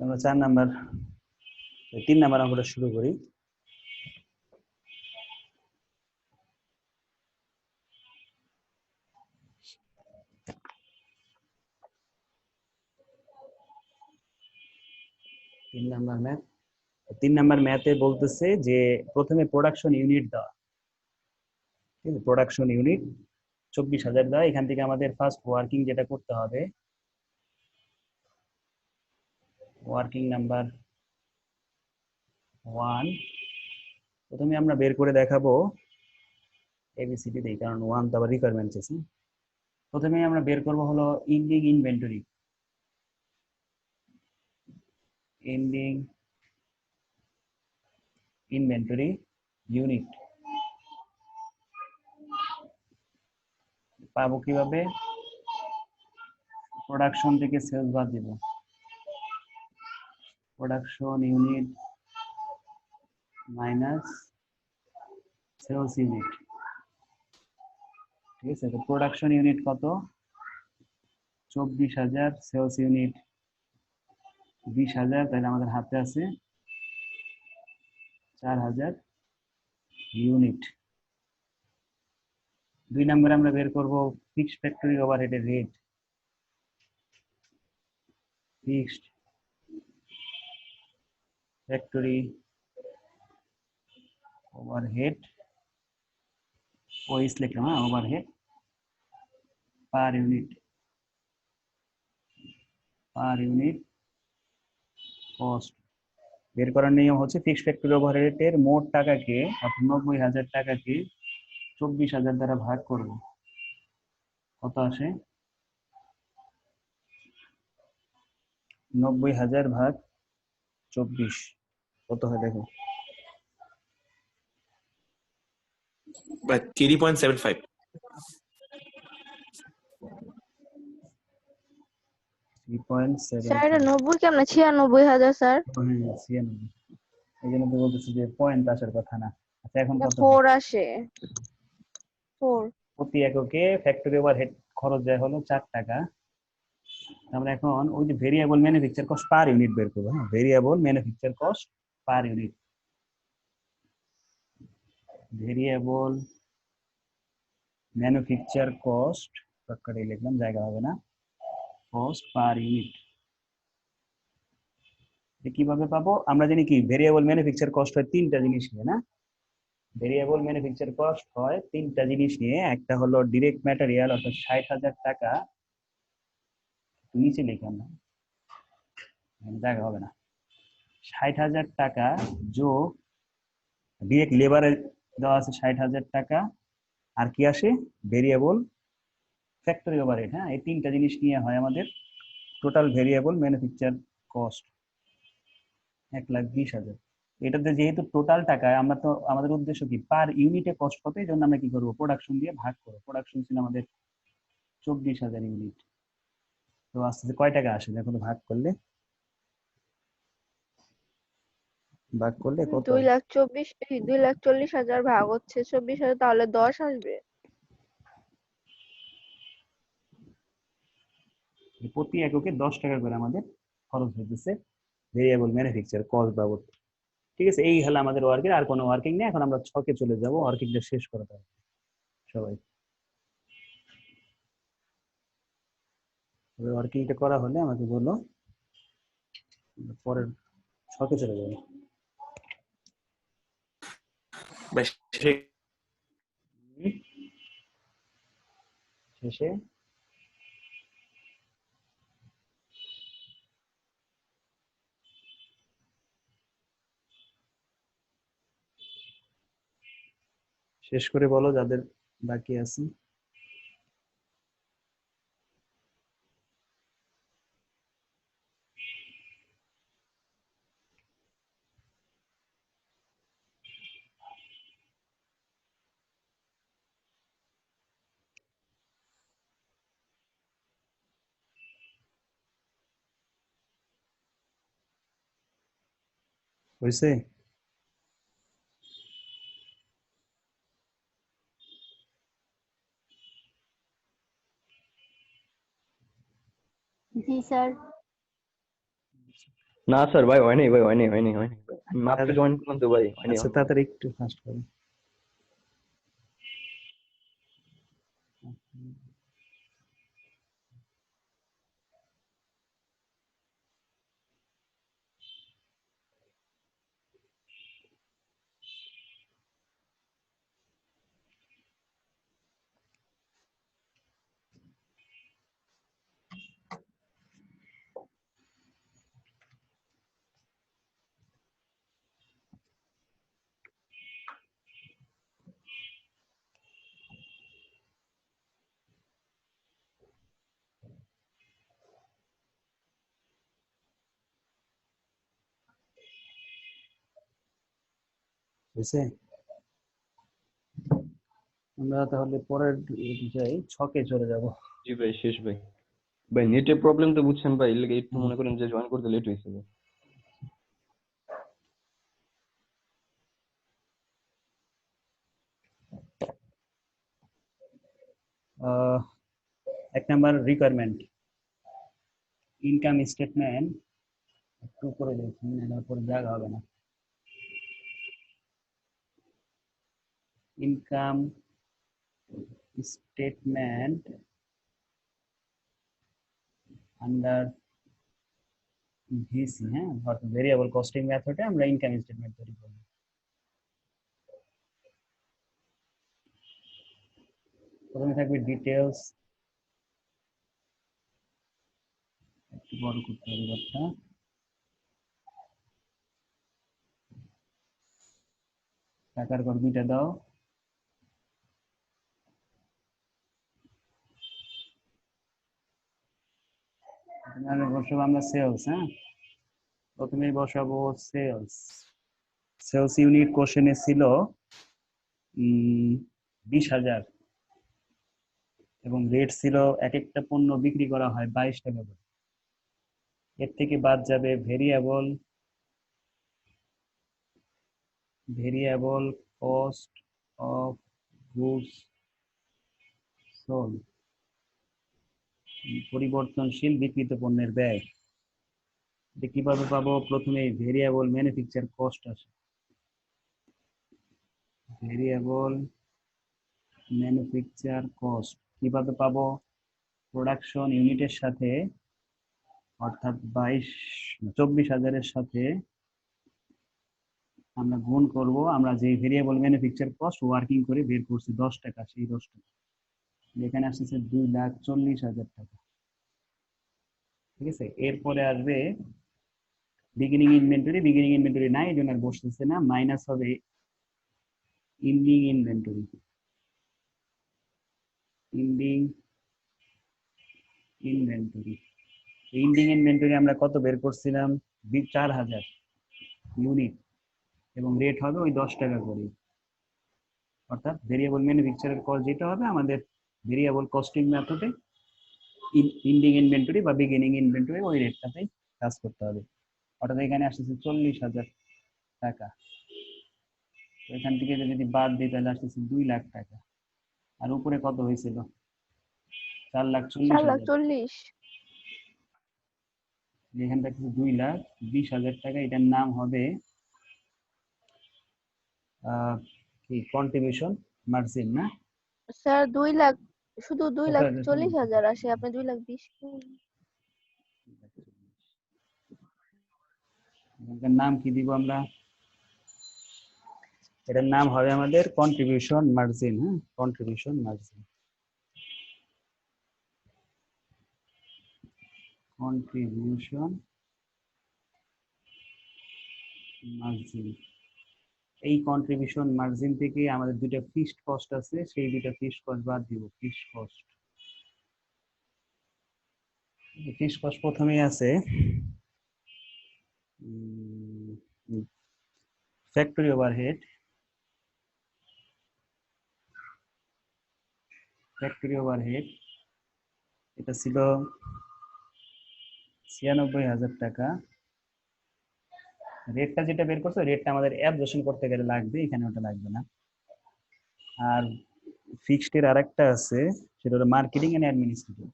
আমরা 4 number 3 number অঙ্কটা শুরু করি। তিন নাম্বার ম্যাথে বলতেছে যে প্রথমে প্রোডাকশন ইউনিট দেওয়া, ঠিক আছে, প্রোডাকশন ইউনিট 24,000 দেওয়া। এখান থেকে আমাদের ফার্স্ট ওয়ার্কিং যেটা করতে হবে, ওয়ার্কিং নাম্বার 1 প্রথমে আমরা বের করে দেখাবো এবিসিডি দেই, কারণ 1 তো আবার রিকোয়ারমেন্ট আছে। প্রথমে আমরা বের করব হলো ending inventory, ending inventory unit পাবো কিভাবে? প্রোডাকশন থেকে সেলস বাদ দিব, production unit minus sales unit, ঠিক আছে। তো প্রোডাকশন ইউনিট কত? 24,000, সেলস ইউনিট 20,000, তাহলে আমাদের হাতে আছে 4,000 ইউনিট। 2 নম্বরে আমরা বের করব ফিক্সড ফ্যাক্টরি ওভারহেডের রেট, ফিক্সড ফ্যাক্টরি ওভারহেড, ওইস লিখলাম, হ্যাঁ, overhead per unit, per unit cost. বের করার নিয়ম হচ্ছে ফিক্সড ফ্যাক্টরি ওভারহেডের মোট টাকাকে অর্থাৎ 90,000 টাকাকে 24,000 দ্বারা ভাগ করব, কত আসে? 90,000 ভাগ 24 কত হয় দেখো? 3.75। স্যার 90 কেমন? 96,000 স্যার। এই জন্য তো বলতেছি যে পয়েন্ট আসার কথা না। আচ্ছা, এখন কত 4 আসে, 4 প্রতি এককে ফ্যাক্টরি ওভারহেড খরচ যায় হলো 4 টাকা। আমরা এখন ওই যে variable manufacture cost per unit বের করব। হ্যাঁ, variable manufacture cost per unit, variable manufacture cost শর্টকাটে লিখলাম, জায়গা হবে না, কস্ট পার ইউনিট। কিভাবে পাবো? আমরা জানি কি ভেরিয়েবল ম্যানুফ্যাকচার কস্ট হয় 3টা জিনিস নিয়ে, না? ভেরিয়েবল ম্যানুফ্যাকচার কস্ট হয় 3টা জিনিস নিয়ে। একটা হলো ডিরেক্ট ম্যাটেরিয়াল অর্থাৎ 60,000 টাকা, নিচে লিখলাম না, জায়গা হবে না, 60,000 টাকা যোগ ডিরেক্ট লেবারে দেওয়া আছে 60,000 টাকা, আর কি আসে? Variable factory overhead. হ্যাঁ, এই 3টা জিনিস নিয়ে হয় আমাদের টোটাল ভেরিয়েবল ম্যানুফ্যাকচার কস্ট 1,20,000। এটাতে যেহেতু টোটাল টাকায়, আমরা তো আমাদের উদ্দেশ্য কি পার ইউনিটে কস্ট কত, এই জন্য আমরা কি করবো? প্রোডাকশন দিয়ে ভাগ করবো। প্রোডাকশন ছিল আমাদের 24,000 ইউনিট। তো আস্তে আস্তে কয় টাকা আসে দেখো তো, ভাগ করলে কত? 2,40,000 ভাগ হচ্ছে 24,000, তাহলে 10 আসবে। প্রতি এককে 10 টাকা করে আমাদের খরচ হইতেছে ভেরিয়েবল ম্যানুফ্যাকচার কস্ট বাবদ। ঠিক আছে, এই হলো আমাদের ওয়ার্কিং, আর কোনো ওয়ার্কিং নেই। এখন আমরা 6-কে চলে যাব, ওয়ার্কিংটা শেষ করতে হবে সবাই। ওয়ার্কিংটা করা হলে আমাকে বলো, পরের 6-কে চলে যাবো। শেষে শেষ করে বলো যাদের বাকি আছে। হয়েছে? জি স্যার। না স্যার ভাই হয় নাই ভাই, হয় নাই ভাই, আমি মাত্র তাহলে- জয়েন করলাম তো ভাই, হয়নি আচ্ছা তাড়াতাড়ি একটু ফাস্ট করুন। হয়েছে? আমরা তাহলে পরের যাই, ছকে চলে যাব। জি ভাই শেষ ভাই। ভাই নেটের প্রবলেম তো বুঝছেন ভাই, এর লেগে একটু মনে করেন যে জয়েন করতে লেট হয়েছে ভাই। এক নাম্বার রিকোয়ারমেন্ট, ইনকাম স্টেটমেন্ট একটু করে দেখুন, এর পরে জায়গা হবে না। ইনকাম স্টেটমেন্ট আন্ডার ভিসি, হ্যাঁ, অর্থাৎ ভেরিয়েবল কস্টিং মেথডে আমরা ইনকাম স্টেটমেন্ট তৈরি করব। প্রথমে থাকবে ডিটেলস, একটু বড় করতে হবে ঘরটা। টাকার ঘর দুইটা দাও। এখানে বসাবো আমরা সেলস, হ্যাঁ, প্রথমেই বসাবো সেলস। সেলস ইউনিট কোশ্চেনে ছিল 20,000 এবং রেট ছিল এক একটা পণ্য বিক্রি করা হয় 22 টাকা করে। এর থেকে বাদ যাবে variable cost of goods sold, পরিবর্তনশীল বিক্রিত পণ্যের ব্যয়। এটা কিভাবে পাবো? প্রথমে ভেরিয়েবল ম্যানুফ্যাকচার কস্ট আসে, ভেরিয়েবল ম্যানুফ্যাকচার কস্ট কিভাবে পাবো? প্রোডাকশন ইউনিটের সাথে, অর্থাৎ 24,000-এর সাথে আমরা গুণ করব আমরা যে ভেরিয়েবল ম্যানুফ্যাকচার কস্ট ওয়ার্কিং করে বের করছি 10 টাকা, সেই 10 টাকা এখানে আসছে 2,40,000 টাকা। ঠিক আছে, এরপরে আসবে বিগিনিং ইনভেন্টরি নাই, এই জন্য আর বসতেছে না, মাইনাস হবে এন্ডিং ইনভেন্টরি। এন্ডিং ইনভেন্টরি আমরা কত বের করছিলাম? 4,000 ইউনিট, এবং রেট হবে ওই 10 টাকা করে। অর্থাৎ ভেরিয়েবল ম্যানুফ্যাকচারের কস্ট যেটা হবে আমাদের ভেরিয়েবল কস্টিং মেথডে এন্ডিং ইনভেন্টরি বা বিগিনিং ইনভেন্টরি ওই রেটটাতেই কাজ করতে হবে। অর্থাৎ এখানে আসতেছে 40,000 টাকা। তো এখান থেকে যদি বাদ দিই তাহলে আসতেছে 2 লাখ টাকা। আর উপরে কত হয়েছিল? 4,40,000। 4,40,000। এখানটা হচ্ছে 2,20,000 টাকা। এটার নাম হবে কি কন্ট্রিবিউশন মার্জিন, না? স্যার 2 লাখ, শুধু 2,40,000 আচ্ছা, আসে, আপনি 2,20,000 এটার নাম কি দিব আমরা? এটার নাম হবে আমাদের কন্ট্রিবিউশন মার্জিন, হ্যাঁ, কন্ট্রিবিউশন মার্জিন। কন্ট্রিবিউশন মার্জিন, এই কন্ট্রিবিউশন মার্জিন থেকে আমাদের দুটো ফিক্সড কস্ট আছে, সেই দুটো ফিক্সড কস্ট বাদ দিব। ফিক্সড কস্ট প্রথমেই আছে ফ্যাক্টরি ওভারহেড। এটা ছিল 96,000 টাকা। রেটটা যেটা বের করছো, রেটটা আমাদের অ্যাবজর্পশন করতে গেলে লাগবে, এখানে ওটা লাগবে না। আর ফিক্সড এর আরেকটা আছে, সেটা হলো marketing and administrative.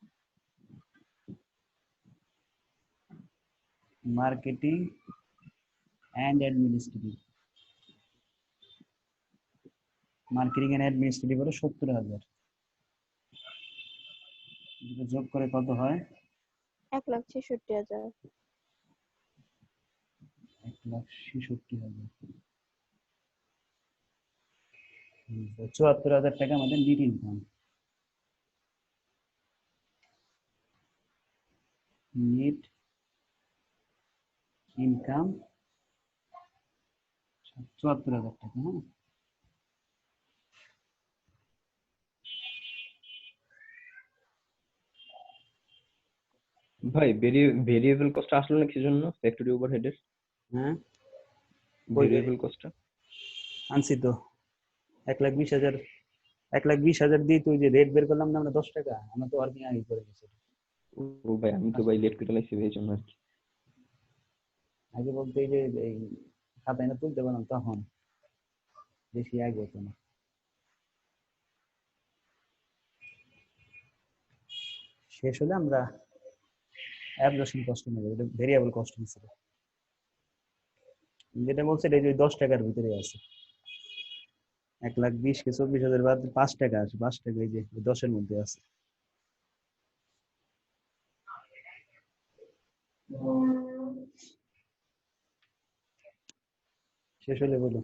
Marketing and administrative, marketing and administrative হলো 70,000, যোগ করে কত হয়? 1,66,000। 1,66,000। 74,000 টাকা আমাদের নিট ইনকাম। নিট ইনকাম 74,000 টাকা। হ্যাঁ, ভাই ভেরিয়েবল কস্ট আসলো না কি জন্য ফ্যাক্টরি ওভারহেডের হ্যাঁ ভেরিয়েবল কস্টটা? আনছি তো 1,20,000, 1,20,000 দিয়ে তুই যে রেট বের করলাম না আমরা 10 টাকা, আমরা তো ওয়ার্কিং আগে করে গেছি। ও ভাই আমি তো ভাই লেট করে লাইছি এই জন্য আর কি। আগে বলতে এই যে এই খাতায় না তুলতে পারলাম তখন, বেশি আগে হতো না। শেষ হলে আমরা অ্যাবজর্পশন কস্ট নেব, এটা ভেরিয়েবল কস্ট হিসেবে। যেটা বলছে এটা যে 10 টাকার ভিতরে আছে। 1,20,000 কে 24,000 বাদ 5 টাকা আছে, 5 টাকা এই যে 10-এর মধ্যে আছে। শেষ হলে বলো।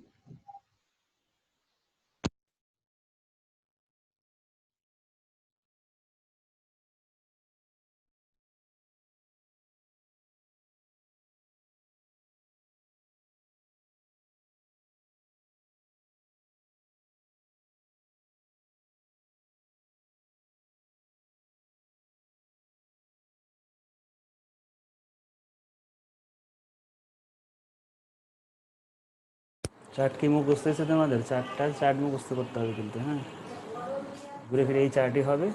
চার্ট কি মুখস্থ হয়েছে তোমাদের? চার্ট মুখস্থ করতে হবে কিন্তু, হ্যাঁ, ঘুরে ফিরে এই চার্টই হবে।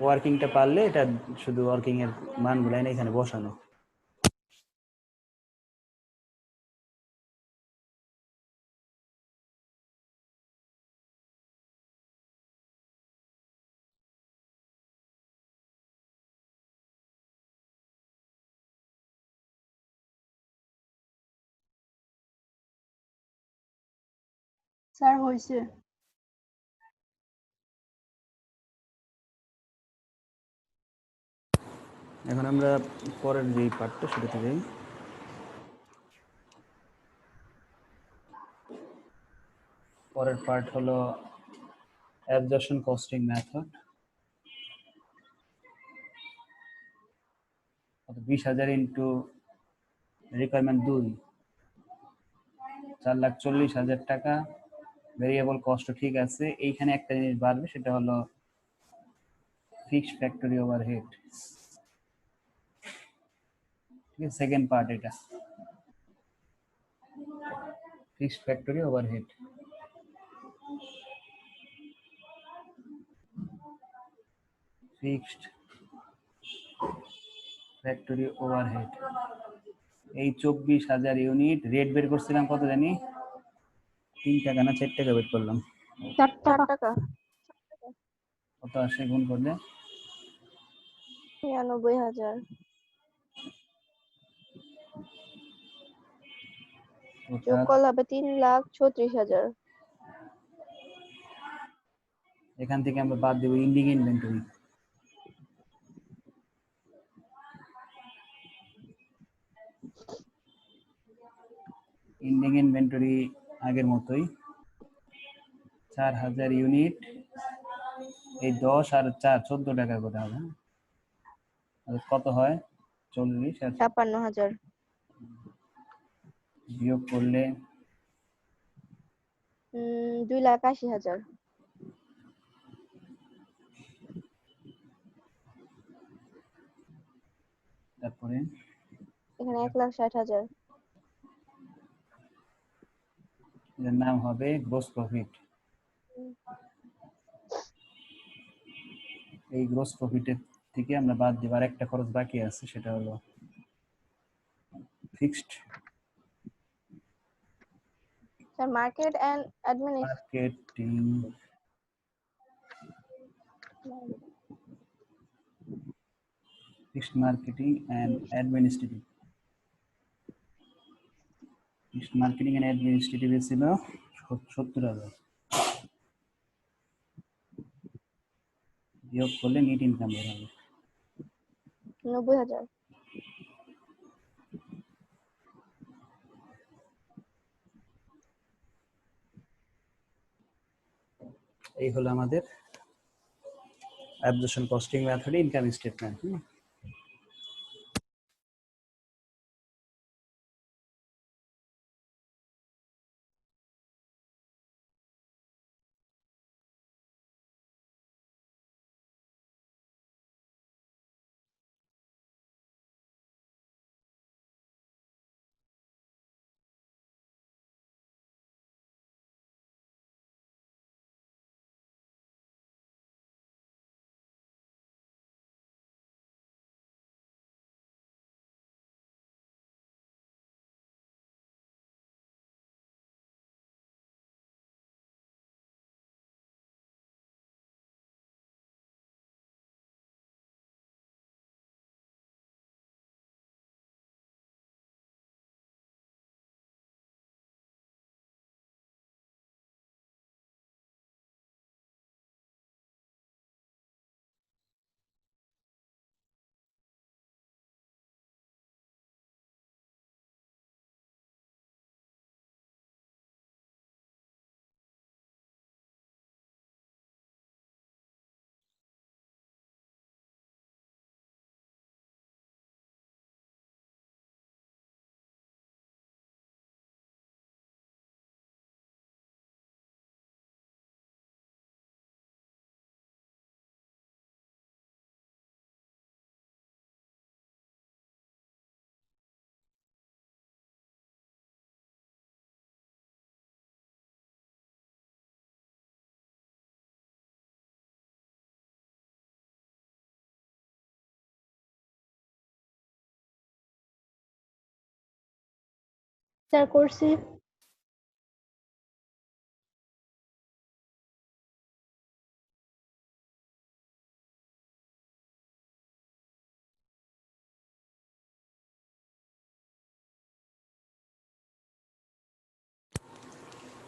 ওয়ার্কিংটা পারলে এটা শুধু ওয়ার্কিং এর মানগুলো এনে এখানে বসানো। স্যার হয়েছে। এখন আমরা পরের যে পার্টটা সেটাতে যাই। পরের পার্ট হলো absorption costing method. 20,000 into requirement 2, 4,40,000 টাকা। ভেরিয়েবল কস্ট ঠিক আছে, এইখানে একটা জিনিস বাড়বে, সেটা হলো ফিক্সড ফ্যাক্টরি ওভারহেড। ঠিক আছে, সেকেন্ড পার্ট এটা, fixed factory overhead. Fixed factory overhead এই 24,000 ইউনিট রেট বের করছিলাম কত জানি, 3 টাকা না 4 টাকা বের করলাম। 4 টাকা। কত আসে গুণ করলে? 93,000। যোগ করলে হবে 3,36,000। এখান থেকে আমরা বাদ দেব ইন্ডিং ইনভেন্টরি। ইন্ডিং ইনভেন্টরি আগের মতোই 4,000 ইউনিট, এই 10 আর 4 14 টাকা করে হবে। কত হয়? 40 আর 56,000। বিয়োগ করলে 2,80,000। তারপরে এখানে 1,60,000। এর নাম হবে গ্রোস প্রফিট। এই গ্রোস প্রফিটের থেকে আমরা বাদ দিব আর একটা খরচ বাকি আছে, সেটা হলো fixed sir market and marketing fixed marketing and administrative. Marketing and administrative ছিল 70,000, বিয়োগ করলে নেট ইনকাম বের হবে 90,000। এই হলো আমাদের অ্যাবজর্পশন কস্টিং মেথডে ইনকাম স্টেটমেন্ট। স্যার করছি।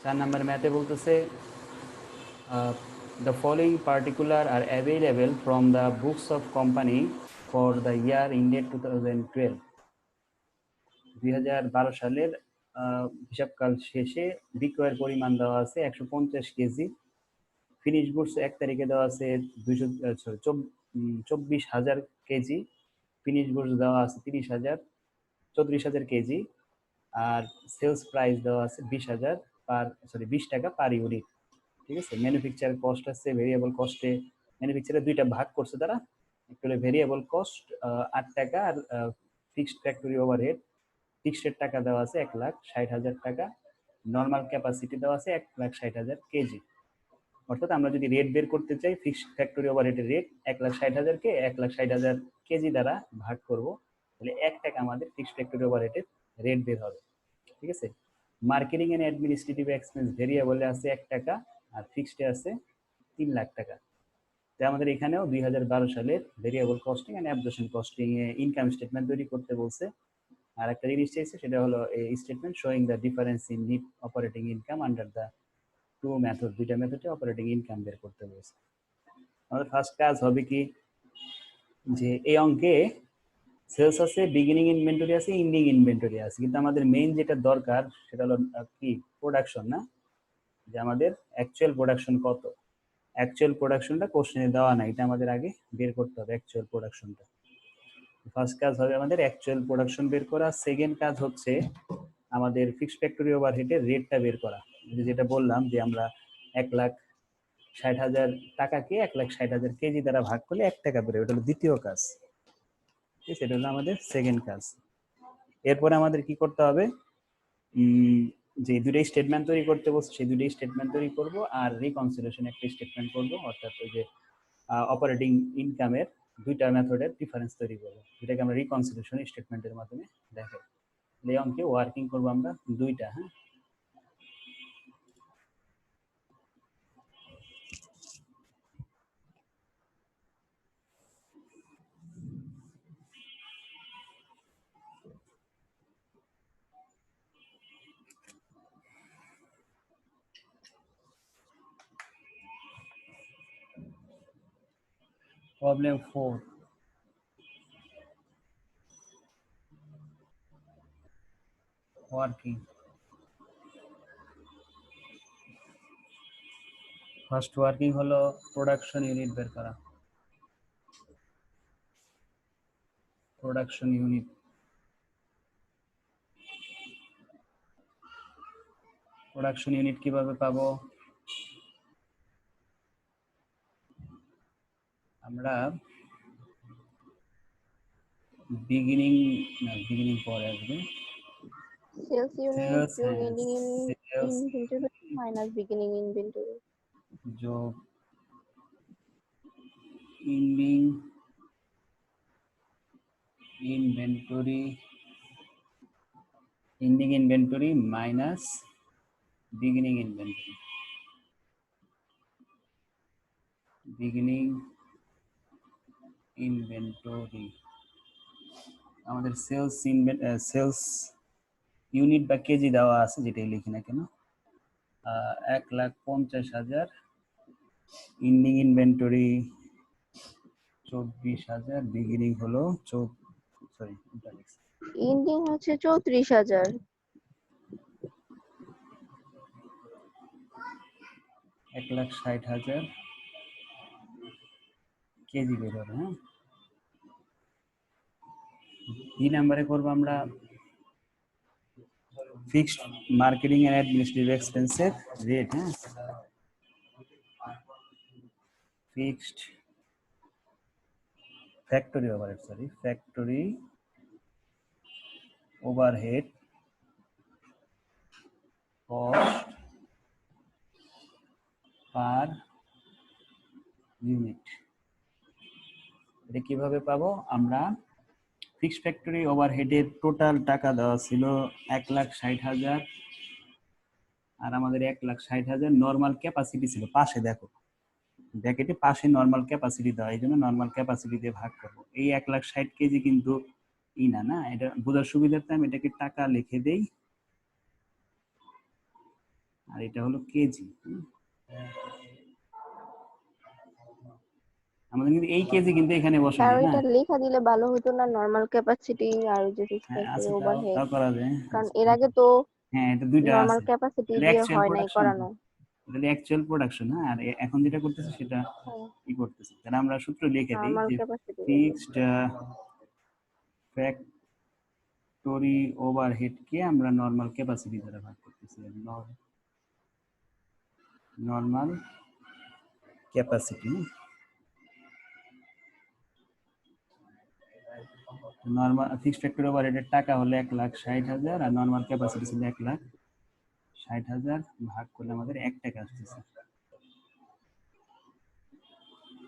4 নাম্বার ম্যাথে বলতেছে the following particular are available from the books of company for the year ended 2012। 2012 সালের হিসাবকাল শেষে বিক্রয়ের পরিমাণ দেওয়া আছে 150 কেজি। ফিনিশ গুডস 1 তারিখে দেওয়া আছে 24,000 কেজি। ফিনিশ গুডস দেওয়া আছে 34,000 কেজি। আর সেলস প্রাইস দেওয়া আছে 20 টাকা পার ইউনিট। ঠিক আছে। ম্যানুফ্যাকচার কস্ট আছে, ভেরিয়েবল কস্টে ম্যানুফ্যাকচারে দুইটা ভাগ করছে তারা। একটা হলো ভেরিয়েবল কস্ট 8 টাকা, আর ফিক্সড ফ্যাক্টরি ওভারহেড ফিক্সড টাকা দেওয়া আছে 1,60,000 টাকা। নর্মাল ক্যাপাসিটি দেওয়া আছে 1,60,000 কেজি। অর্থাৎ আমরা যদি রেট বের করতে চাই, ফিক্সড ফ্যাক্টরি ওভারহেডের রেট 1,60,000-কে 1,60,000 কেজি দ্বারা ভাগ করব, তাহলে 1 টাকা আমাদের ফিক্সড ফ্যাক্টরি ওভারহেডের রেট বের হবে। ঠিক আছে। মার্কেটিং এন্ড অ্যাডমিনিস্ট্রেটিভ এক্সপেন্স ভেরিয়েবলে আছে 1 টাকা, আর ফিক্সডে আছে 3 লাখ টাকা। তো আমাদের এখানেও 2012 সালের variable costing and absorption costing এ ইনকাম স্টেটমেন্ট তৈরি করতে বলছে। আর একটা জিনিস চাইছে, সেটা হলো এই statement showing the difference in net operating income under the two method. দুইটা মেথডে অপারেটিং ইনকাম বের করতে বলছে। আমাদের ফার্স্ট কাজ হবে কি, যে এই অঙ্কে সেলস আছে, বিগিনিং ইনভেন্টরি আছে, এন্ডিং ইনভেন্টরি আছে, কিন্তু আমাদের মেইন যেটা দরকার সেটা হলো কি, প্রোডাকশন না, যে আমাদের অ্যাকচুয়াল প্রোডাকশন কত। অ্যাকচুয়াল প্রোডাকশনটা কোশ্চেনে দেওয়া নাই, এটা আমাদের আগে বের করতে হবে অ্যাকচুয়াল প্রোডাকশনটা। ফার্স্ট কাজ হবে আমাদের অ্যাকচুয়াল প্রোডাকশন বের করা। সেকেন্ড কাজ হচ্ছে আমাদের ফিক্সড ফ্যাক্টরি ওভারহেডের রেটটা বের করা। যেটা বললাম যে আমরা 1,60,000 টাকাকে 1,60,000 কেজি দ্বারা ভাগ করলে 1 টাকা বেরোবে, এটা হলো দ্বিতীয় কাজ। ঠিক আছে, এটা হলো আমাদের সেকেন্ড কাজ। এরপরে আমাদের কি করতে হবে, যে দুটোই স্টেটমেন্ট তৈরি করতে বলছে সেই দুটোই স্টেটমেন্ট তৈরি করব, আর রিকনসিলিয়েশন একটা স্টেটমেন্ট করব, অর্থাৎ ওই যে অপারেটিং ইনকামের দুইটা মেথডের ডিফারেন্স তৈরি করবো, যেটাকে আমরা রিকনসিলিয়েশন স্টেটমেন্টের মাধ্যমে দেখাই। এই অঙ্কে ওয়ার্কিং করবো আমরা দুইটা। হ্যাঁ, প্রবলেম 4 ওয়ার্কিং ফার্স্ট ওয়ার্কিং হলো প্রোডাকশন ইউনিট বের করা প্রোডাকশন ইউনিট কিভাবে পাবো আমরা বিগিনিং পরে আসবে sales unit sales যোগ ending in sales inventory minus beginning inventory. যোগ ending inventory minus beginning inventory আমাদের সেলস ইউনিট বা কেজি দেওয়া আছে যেটাই লিখি না কেন 1,50,000 এন্ডিং ইনভেন্টরি 24,000 বিগিনিং হলো সরি Ending হচ্ছে 34,000. 1,60,000 কেজি বের হবে হ্যাঁ এই নাম্বারে করবো আমরা ফিক্সড মার্কেটিং এন্ড অ্যাডমিনিস্ট্রেটিভ এক্সপেন্সের রেট হ্যাঁ fixed factory overhead cost per unit এটা কিভাবে পাবো আমরা ফিক্সড ফ্যাক্টরি ওভারহেডের টোটাল টাকা দেওয়া ছিল 1,60,000 আর আমাদের 1,60,000 নরমাল ক্যাপাসিটি ছিল পাশে দেখো ব্র্যাকেটে পাশে নরমাল ক্যাপাসিটি দেওয়া এই জন্য নরমাল ক্যাপাসিটি দিয়ে ভাগ করবো এই 1,60 কেজি কিন্তু না এটা বোঝার সুবিধার্থে আমি এটাকে টাকা লিখে দেই আর এটা হলো কেজি আমাদের কিন্তু এই কেজি কিন্তু এখানে বসাই আর না এটা লেখা দিলে ভালো হতো না, নরমাল ক্যাপাসিটি আর যে ফিক্সড হ্যাঁ ফ্যাক্টরি আছে ওভারহেড, তাও করা যায় কারণ এর আগে তো হ্যাঁ এটা দুইটা নরমাল আছে ক্যাপাসিটি এটা দিয়ে অ্যাকচুয়াল হয় নাই প্রোডাকশন করানো। এটা অ্যাকচুয়াল প্রোডাকশন হ্যাঁ আর এখন যেটা করতেছি সেটা ই করতেছি তাহলে আমরা সূত্র লিখে দিই নরমাল যে ক্যাপাসিটি ফিক্সড ফ্যাক্টরি ওভারহেড কে আমরা নরমাল ক্যাপাসিটি দ্বারা ভাগ করতেছি normal capacity normal fixed factory ওভারহেডের টাকা হলো 1,60,000 আর নরমাল ক্যাপাসিটি ছিল 1,60,000 ভাগ করলে আমাদের 1 টাকা আসতেছে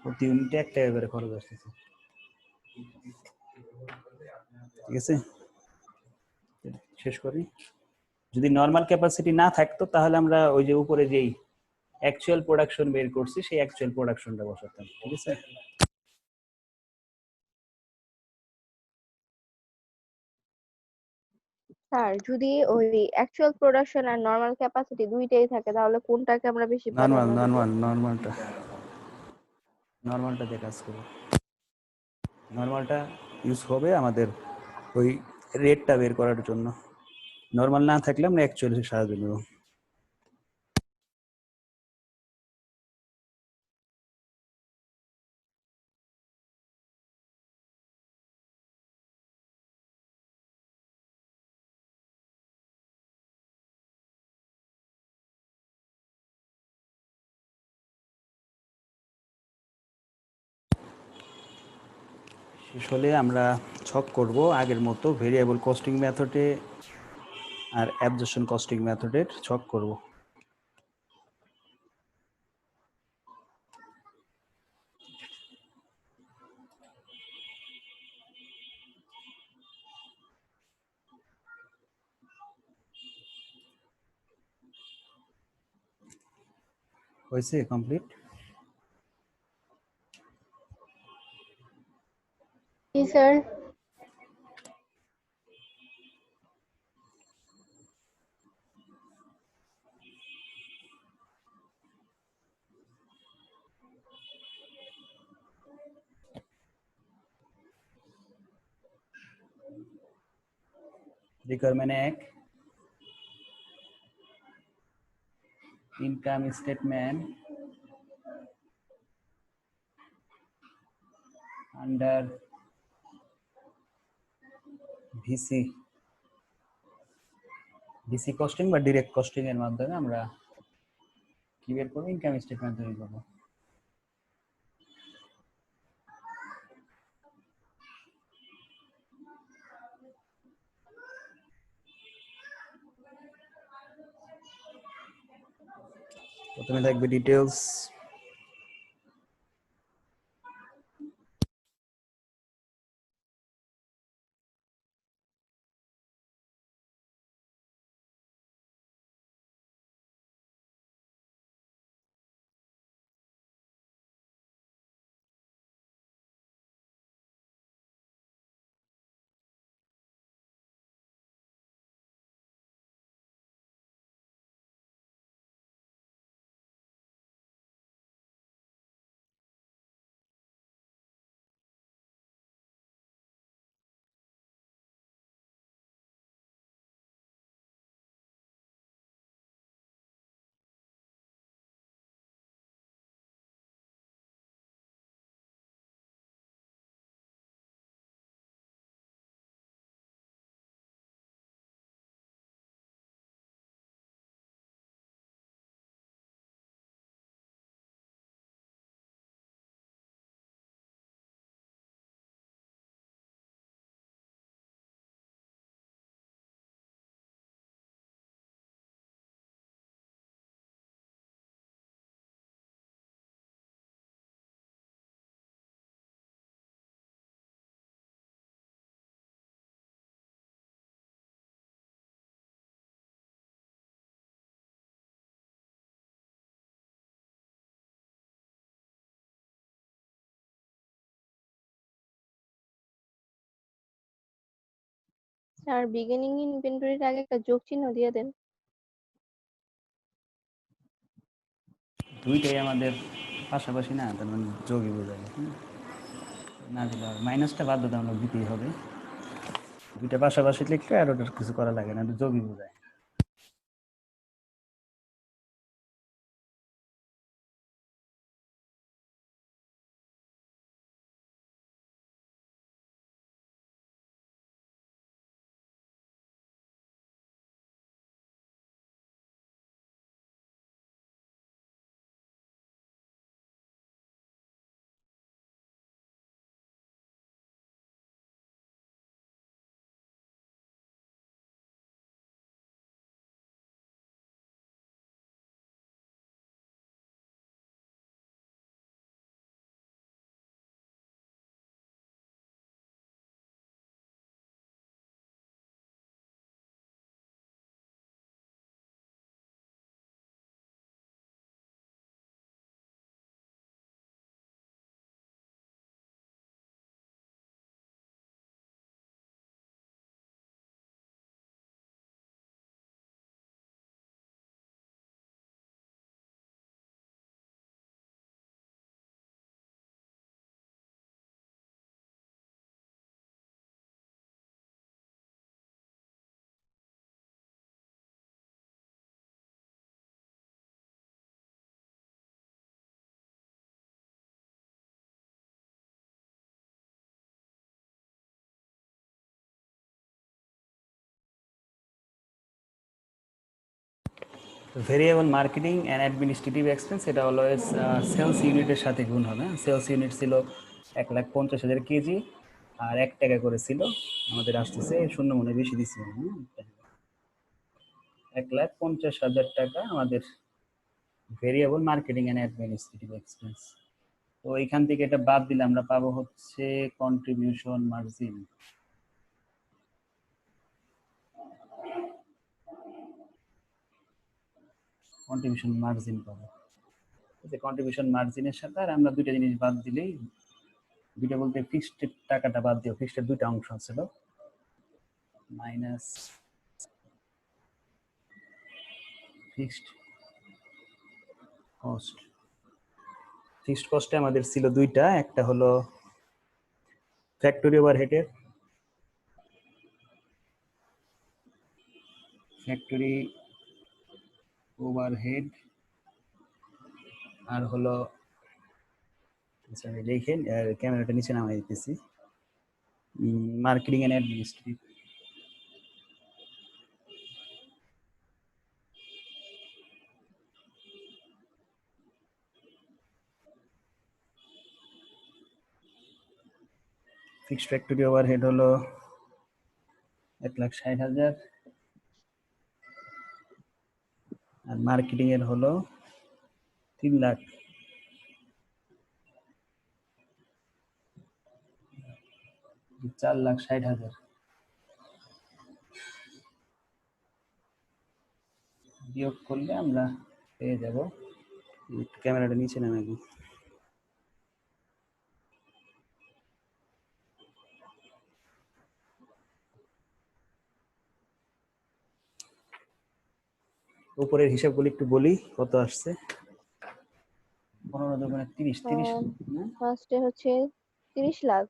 প্রতি ইউনিটে 1 টাকা করে খরচ আসতেছে ঠিক আছে শেষ করি যদি নরমাল ক্যাপাসিটি না থাকতো তাহলে আমরা ওই যে উপরে যেই অ্যাকচুয়াল প্রোডাকশন বের করছি সেই অ্যাকচুয়াল প্রোডাকশনটা বসাতাম ঠিক আছে স্যার যদি ওই অ্যাকচুয়াল প্রোডাকশন আর নরমাল ক্যাপাসিটি দুইটাই থাকে তাহলে কোনটাকে আমরা বেশি প্রাধান্য দিব? নরমালটা দিয়ে কাজ করব নরমালটা ইউজ হবে আমাদের ওই রেটটা বের করার জন্য নরমাল না থাকলে আমরা অ্যাকচুয়ালি সাহায্য নেব শেষ হলে আমরা ছক করব আগের মতো ভেরিয়েবল কস্টিং মেথডে আর অ্যাবজর্পশন কস্টিং মেথডের ছক করব হয়েছে কমপ্লিট জি sir. Requirement 1, income statement under VC costing বা ডিরেক্ট কস্টিং এর মাধ্যমে আমরা কি বের করবো, ইনকাম স্টেটমেন্ট তৈরি করবো। প্রথমে থাকবে ডিটেলস, আর বিগিনিং ইনভেন্টরির আগে একটা যোগ চিহ্ন দিয়ে দেন। দুইটাই আমাদের পাশাপাশি না, তার মানে যোগই বোঝায়। না দিলে মাইনাসটা বাধ্যতামূলক দিতেই হবে, দুইটা পাশাপাশি লিখলে আর ওটার কিছু করা লাগে না, যোগই বোঝায়। Variable marketing and administrative expense, এটা অলওয়েজ সেলস ইউনিটের সাথে গুণ হবে। সেলস ইউনিট ছিল 1,50,000 কেজি আর 1 টাকা করে ছিল, আমাদের আসতেছে শূন্য মনে বেশি দিচ্ছি, 1,50,000 টাকা আমাদের variable marketing and administrative expense. তো এইখান থেকে এটা বাদ দিলে আমরা পাবো হচ্ছে কন্ট্রিবিউশন মার্জিন। কন্ট্রিবিউশন মার্জিন পাবো, কন্ট্রিবিউশন মার্জিনের সাথে আর আমরা দুইটা জিনিস বাদ দিলেই, দুইটা বলতে ফিক্সড টাকাটা বাদ দিও, ফিক্সডের দুইটা অংশ ছিল, মাইনাস ফিক্সড কস্ট। ফিক্সড কস্টে আমাদের ছিল দুইটা, একটা হলো ফ্যাক্টরি ওভারহেডের ফ্যাক্টরি ওভারহেড আর হলো, আচ্ছা আমি লিখে ক্যামেরাটা নিচে নামাই দিতেছি, marketing and administrative. Fixed factory overhead হলো 1,60,000 আর মার্কেটিং এর হলো 3 লাখ। চার লাখ 60,000 বিয়োগ করলে আমরা পেয়ে যাব, ক্যামেরাটা নিচে নামে দিই। উপরের হিসাবগুলো একটু বলি কত আসছে। 15 দুগুণে 30, 30 না? ফার্স্টে হচ্ছে 30 লাখ,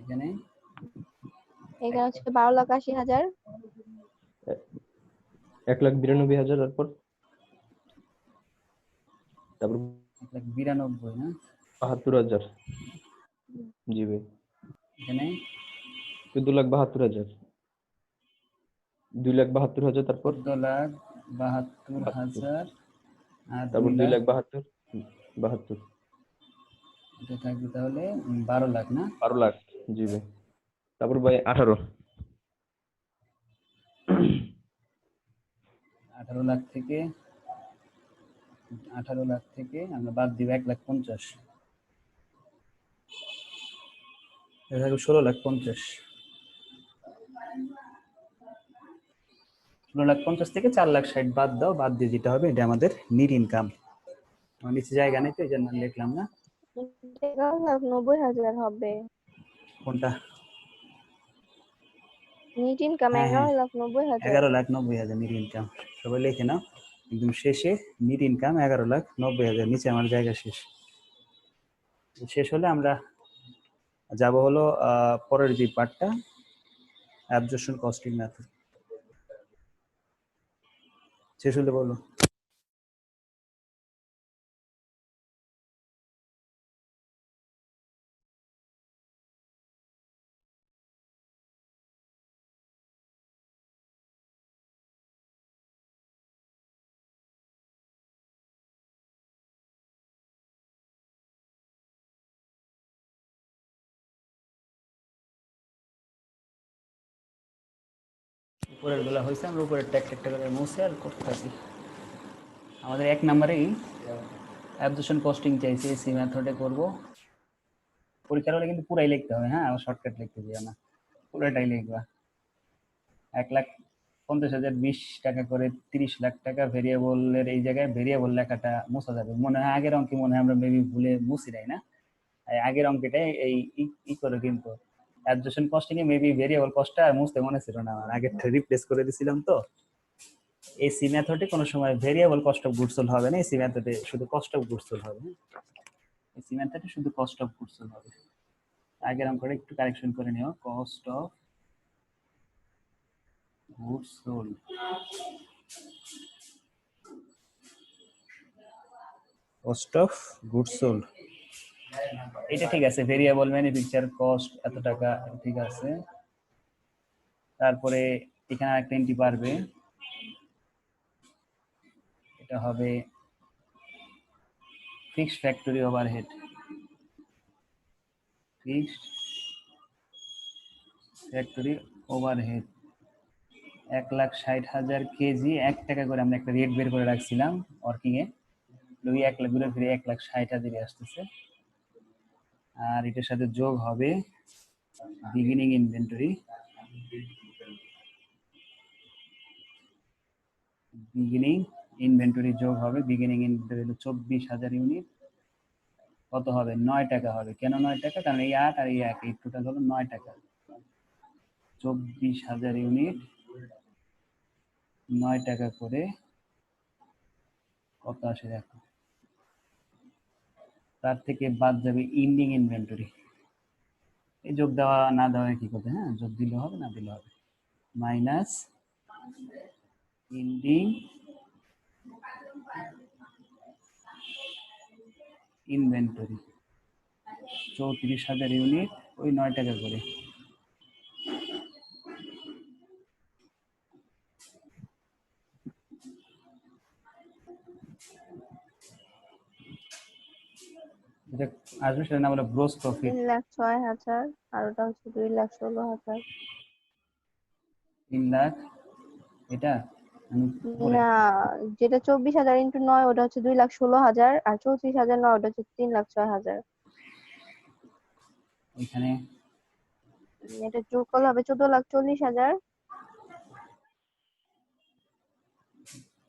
এখানে এখানে হচ্ছে 12,80,000, 1,92,000 তারপর 1,92,000 না? 72,000। জি ভাই, এখানে 2,72,000, 2,72,000 তারপর 14,72,000 আর তারপর 2 লাখ, 2,72,000, এটা থাকবে তাহলে 12 লাখ না? 12 লাখ। জি ভাই, তারপর ভাই 18। 18 লাখ থেকে 18 লাখ থেকে আমরা বাদ দিব 1,50,000, এটা থাকবে 16,50,000। 16,50,000 থেকে 4,60,000 বাদ দাও, বাদ দিয়ে যেটা হবে এটা আমাদের নিট ইনকাম। আমার নিচে জায়গা নেই তো এই জন্য লিখলাম না। 11,90,000 হবে। কোনটা? নিট ইনকাম হ্যাঁ হ্যাঁ 11,90,000। 11,90,000 নিট ইনকাম, সবাই লিখে নাও। একদম শেষে নিট ইনকাম 11,90,000, নিচে আমার জায়গা শেষ। শেষ হলে আমরা যাব হলো পরের যে পার্টটা, অ্যাবজর্পশন কস্টিং মেথড। শেষ হলে বলো। উপরের গুলা হয়েছে, আমরা উপরের একটা করে মুছে আর করতে থাকি। আমাদের 1 নম্বরেই অ্যাবজর্পশন কস্টিং চাইছে, এসি মেথডে করব। পরীক্ষার হলে কিন্তু পুরাই লিখতে হবে, হ্যাঁ, আবার শর্টকাট লিখতে দিও না, পুরোটাই লিখবা। 1,50,000 20 টাকা করে 30 লাখ টাকা ভেরিয়েবলের এই জায়গায় ভেরিয়েবল লেখাটা মোছা যাবে। মনে হয় আগের অঙ্কে মনে হয় আমরা মেবি ভুলে মুছি নাই না? এই আগের অঙ্কেটাই এই করে কিন্তু অ্যাবজর্পশন কস্টিং এ মেবি ভেরিয়েবল কস্টটা মুছতে মনে ছিল না আমার, আগেরটা রিপ্লেস করে দিছিলাম তো। এসি মেথডে কোনো সময় variable cost of goods sold হবে না, এসি মেথডে শুধু কস্ট অফ গুডস সোল্ড হবে। এসি মেথডে শুধু কস্ট অফ গুডস সোল্ড হবে। আগের অঙ্কটা একটু কারেকশন করে নিও, cost of goods sold. Cost of goods sold এটা ঠিক আছে, ভেরিয়েবল ম্যানুফ্যাকচার কস্ট এত টাকা, ঠিক আছে। তারপরে এখানে একটা এন্ট্রি পারবে, এটা হবে fixed factory overhead. Fixed factory overhead 1,60,000 KG, 1 টাকা করে আমরা একটা রেট বের করে রাখছিলাম ওয়ার্কিং এ, ওই 1 লাখ ঘুরে ফিরে 1,60,000 আসতেছে। আর এটার সাথে যোগ হবে বিগিনিং ইনভেন্টরি, যোগ হবে বিগিনিং ইনভেন্টরি 24,000 ইউনিট। কত হবে? 9 টাকা হবে। কেন 9 টাকা? কারণ এই 8 আর এই 1, এই টোটাল হলো 9 টাকা। 24,000 ইউনিট 9 টাকা করে কত আসে দেখো। তার থেকে বাদ যাবে ইন্ডিং ইনভেন্টরি। এই যোগ দেওয়া না দেওয়া কি করতে, হ্যাঁ, যোগ দিলে হবে না দিলে হবে। মাইনাস এন্ডিং ইনভেন্টরি 34,000 ইউনিট, ওই 9 টাকা করে। এটা আসবে, সেটা নাম হলো গ্রোস প্রফিট। 3,06,000 আর ওটা হচ্ছে 2,16,000। 3 লাখ, এটা আমি উপরে না, যেটা 24,000 ইন্টু 9 ওটা হচ্ছে 2,16,000, আর 34,000 নয় ওটা হচ্ছে 3,06,000। এখানে এটা যোগ করলে হবে 14,40,000।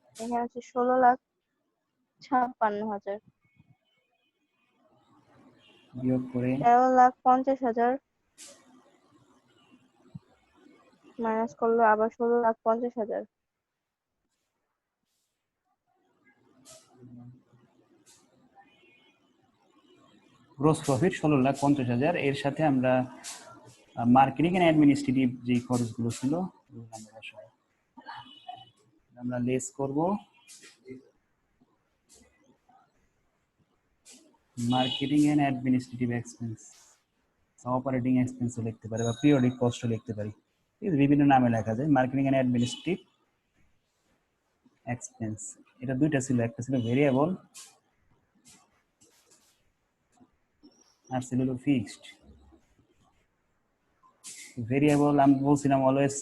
এখানে হচ্ছে 16,56,000। বিয়োগ করে 13,50,000 মাইনাস করলে আবার 16,50,000। Gross profit 16,50,000। এর সাথে আমরা মার্কেটিং এন্ড অ্যাডমিনিস্ট্রেটিভ যে খরচগুলো ছিল ওগুলো আমরা বসাবো। আমরা লেস করব marketing and administrative expense, operating এক্সপেন্সও লিখতে পারি বা পিরিয়ডিক কস্টও লিখতে পারি, এই বিভিন্ন নামে লেখা যায়। মার্কেটিং এন্ড অ্যাডমিনিস্ট্রেটিভ এক্সপেন্স, এটা দুইটা ছিল, একটা ছিল ভেরিয়েবল আর ছিল ফিক্সড। ভেরিয়েবল আমি বলছিলাম অলওয়েজ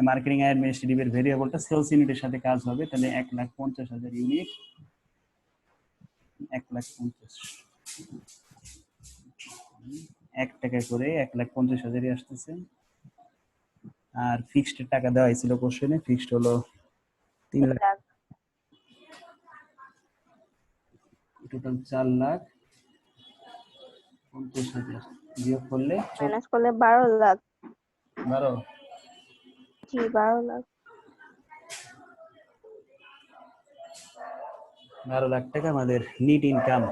মার্কেটিং এন্ড অ্যাডমিনিস্ট্রেটিভ এর ভেরিয়েবলটা সেলস ইউনিটের সাথে কাজ হবে, তাহলে 1,50,000 ইউনিট, 1,50,000 1 টাকা করে 1,50,000 আসতেছে। আর ফিক্সড টাকা দেওয়া হয়েছিল কোশ্চেনে, ফিক্সড হলো 3 লাখ, লাখ টোটাল 4,50,000 বিয়োগ করলে মাইনাস করলে 12 লাখ। 12 জি, 12 লাখ। 12 লাখ টাকা আমাদের NEET income.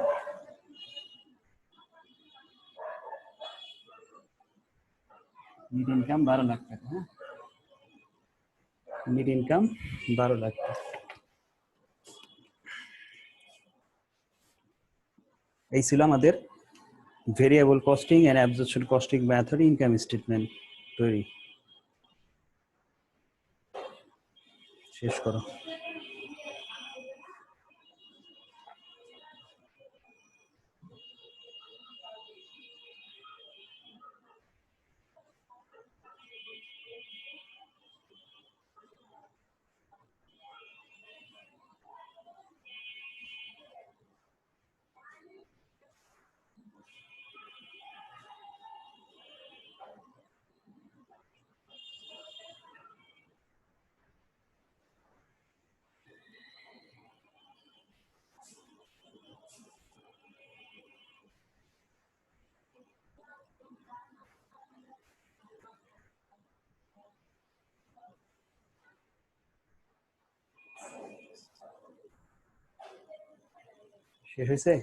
NEET income 12 lakh টাকা। হ্যাঁ, নিট ইনকাম 12 লাখ টাকা। এই ছিল আমাদের variable costing and absorption costing method income statement তৈরি। শেষ করো। শেষ হয়েছে?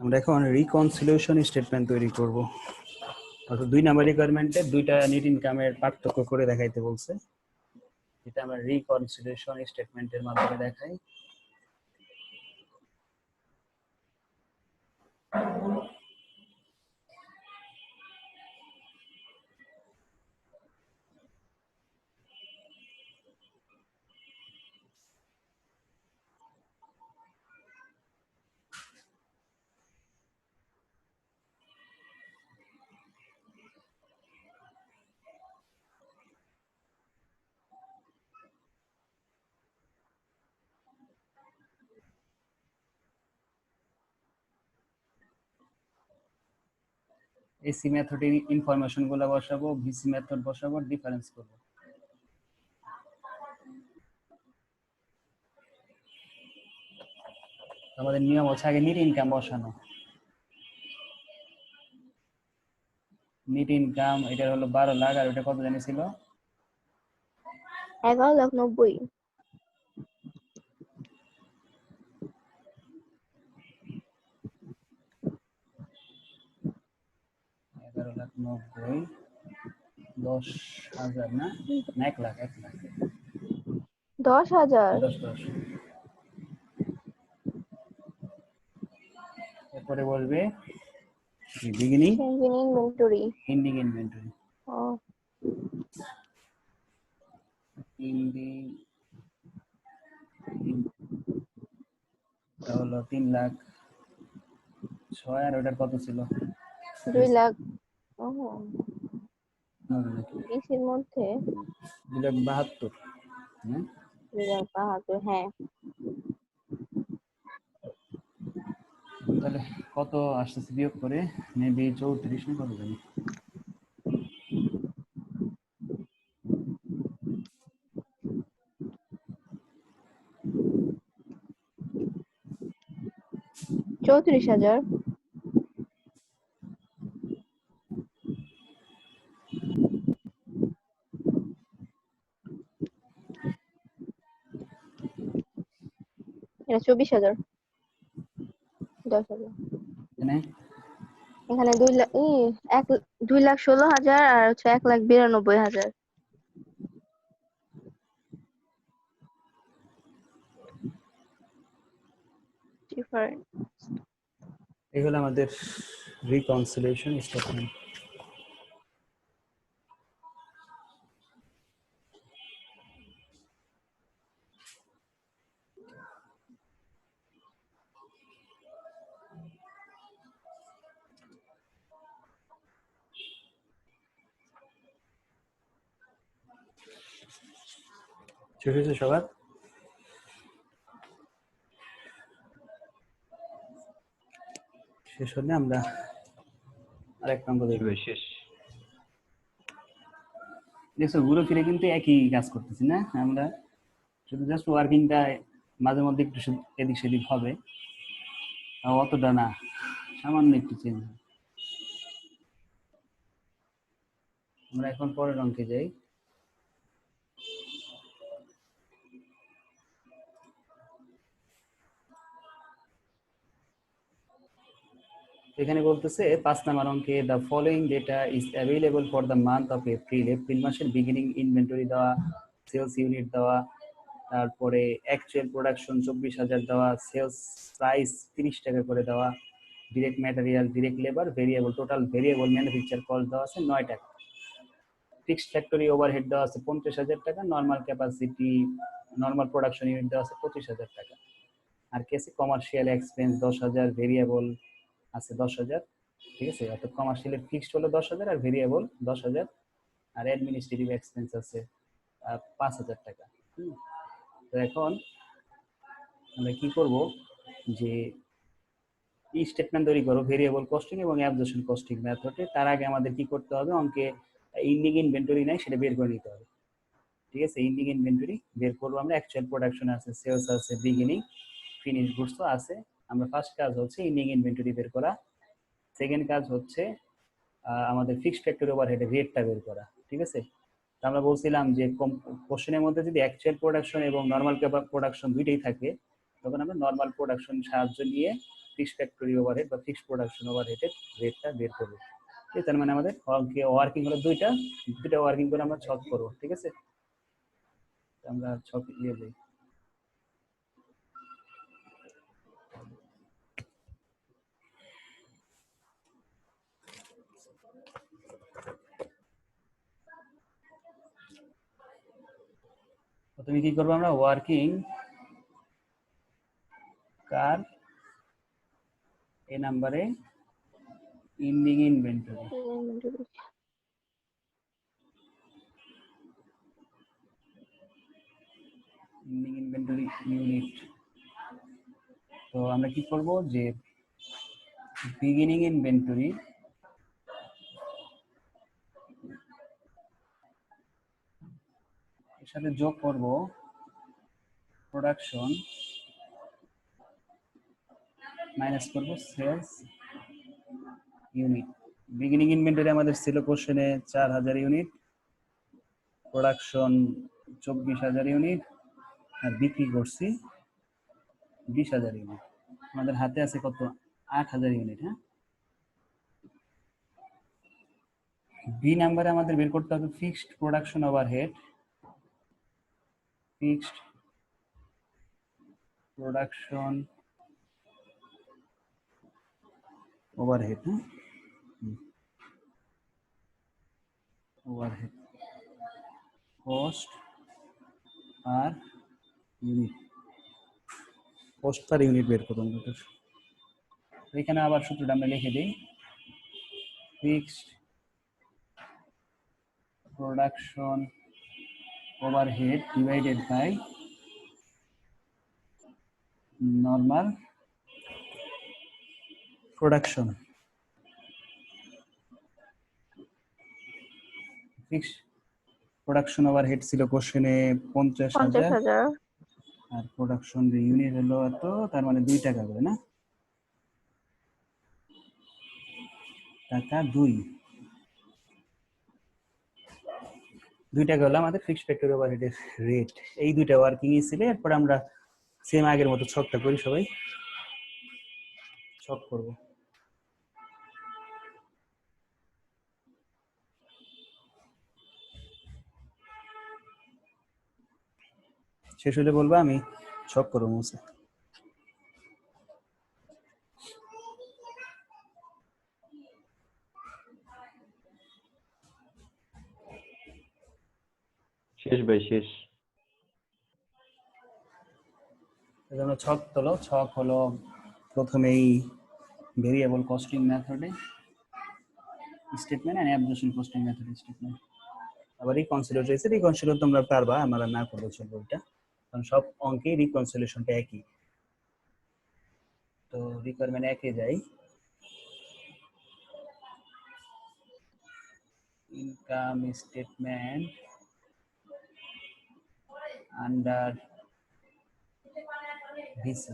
আমরা এখন রিকনসিলিয়েশন স্টেটমেন্ট তৈরি করব। অর্থাৎ 2 নাম্বার রিকোয়ারমেন্টে দুইটা নেট ইনকামের পার্থক্য করে দেখাইতে বলছে, এটা আমরা রিকনসিলিয়েশন স্টেটমেন্টের মাধ্যমে দেখাই। এসি মেথডে ইনফরমেশন গুলো বসাবো, ভিসি মেথড বসাবো, ডিফারেন্স করব। আমাদের নিয়ম হচ্ছে আগে নেট ইনকাম বসানো, নেট ইনকাম এটা হলো 12 লাখ, আর ওটা কত জানি ছিল? 11,90,000। 11,90,000, 10,000 না, না 1 লাখ, 1 লাখ, 10,000। 10। এরপরে বলবে beginning Change in inventory. Ending inventory. Oh, ending হলো 3,06,000, আর ওটার কত ছিল? 2 লাখ। ও, 2,72,000। 20 এর মধ্যে 2,72,000। হ্যাঁ, 2,72,000, হ্যাঁ। তাহলে কত আসতেছে বিয়োগ করে? মেবি 34 না কত জানি। $34,000। এটা 24,000। 10,000। এখানে এখানে 2 লাখ 2,16,000 আর হচ্ছে 1,92,000। ডিফারেন্ট। এই হলো আমাদের রিকনসিলিয়েশন স্টেটমেন্ট। শেষ হয়েছে সবার? শেষ হলে আমরা আরেক নম্বর দেখব। শেষ। দেখছো ঘুরে ফিরে কিন্তু একই কাজ করতেছি না আমরা, শুধু জাস্ট ওয়ার্কিংটা মাঝে মধ্যে একটু এদিক সেদিক হবে, তাও অতটা না, সামান্য একটু চেঞ্জ। আমরা এখন পরের অঙ্কে যাই। এখানে বলতেছে 5 নাম্বার অঙ্কে the following data is available for the month of April. April মাসের বিগিনিং ইনভেন্টরি দেওয়া, সেলস ইউনিট দেওয়া, তারপরে অ্যাকচুয়াল প্রোডাকশন 24,000 দেওয়া, সেলস প্রাইস 30 টাকা করে দেওয়া, direct material, direct labour, variable, total variable manufacture cost দেওয়া আছে 9 টাকা, ফিক্সড ফ্যাক্টরি ওভারহেড দেওয়া আছে 50,000 টাকা, normal capacity normal production unit দেওয়া আছে 25,000 টাকা, আর কি আছে কমার্শিয়াল এক্সপেন্স 10,000, ভেরিয়েবল আছে 10,000। ঠিক আছে, অর্থাৎ কমার্শিয়ালের ফিক্সড হলো 10,000 আর ভেরিয়েবল 10,000, আর অ্যাডমিনিস্ট্রেটিভ এক্সপেন্স আছে 5,000 টাকা। তো এখন আমরা কি করব, যে স্টেটমেন্ট তৈরি করো ভেরিয়েবল কস্টিং এবং অ্যাবজর্পশন কস্টিং মেথডে। তার আগে আমাদের কি করতে হবে, অঙ্কে ইন্ডিং ইনভেন্টরি নাই সেটা বের করে নিতে হবে। ঠিক আছে, ইন্ডিং ইনভেন্টরি বের করবো আমরা, অ্যাকচুয়াল প্রোডাকশন আছে, সেলস আছে, বিগিনিং ফিনিশ গুডস আছে। আমরা ফার্স্ট কাজ হচ্ছে ইন্ডিং ইনভেন্টরি বের করা, সেকেন্ড কাজ হচ্ছে আমাদের ফিক্সড ফ্যাক্টরি ওভারহেড রেটটা বের করা। ঠিক আছে, তো আমরা বলছিলাম যে কোশ্চেনের মধ্যে যদি অ্যাকচুয়াল প্রোডাকশন এবং নর্মাল প্রোডাকশন দুইটাই থাকে, তখন আমরা নর্মাল প্রোডাকশন সাহায্য নিয়ে ফিক্সড ফ্যাক্টরি ওভারহেড বা ফিক্সড প্রোডাকশন ওভারহেডের রেটটা বের করবো। তার মানে আমাদের ওয়ার্কিং হলো দুইটা ওয়ার্কিং করে আমরা ছক করবো। ঠিক আছে, আমরা ছক দিয়ে দিই। তুমি কি করবো, আমরা ওয়ার্কিং কার এ নাম্বারে ending inventory, ending inventory unit. তো আমরা কি করব, যে বিগিনিং ইনভেন্টরি এর সাথে যোগ করব প্রোডাকশন মাইনাস করব সেলস ইউনিট। বিগিনিং ইনভেন্টরি আমাদের ছিল কোশ্চেনে 4000 ইউনিট, প্রোডাকশন 24000 ইউনিট, আর বিক্রি করছি 20000 ইউনিট। আমাদের হাতে আছে কত? 8000 ইউনিট। হ্যাঁ, বি নাম্বারে আমাদের বের করতে হবে fixed production overhead. Fixed production overhead. হ্যাঁ, overhead cost per unit, cost per unit বের করুন। এখানে আবার সূত্রটা আমরা লিখে দিই, fixed production overhead divided by normal production. Fixed production overhead ছিল কোশ্চেনে 50,000, 50,000। আর প্রোডাকশন ইউনিট হলো এত, তার মানে 2 টাকা করে না, টাকা 2 টাকা হলো আমাদের ফিক্সড ফ্যাক্টরি ওভারহেডের রেট। এই দুইটা ওয়ার্কিং ছিল। এরপর আমরা সেম আগের মতো ছকটা করি, সবাই ছক করব। শেষ হলে বলবো, আমি ছক করবো মুছে। শেষ ভাই, শেষ। এজন্য ছক তোলো। ছক হলো প্রথমেই ভেরিয়েবল কস্টিং মেথডে স্টেটমেন্ট এন্ড অ্যাবজর্পশন কস্টিং মেথডে স্টেটমেন্ট। আবার রিকনসিলিয়েট রয়েছে, রিকনসিলিয়েট তোমরা পারবা, আমরা না করলে চলবে ওইটা, কারণ সব অঙ্কে রিকনসিলিয়েশনটা একই। তো রিকোয়ারমেন্ট একে যাই, income statement under VC.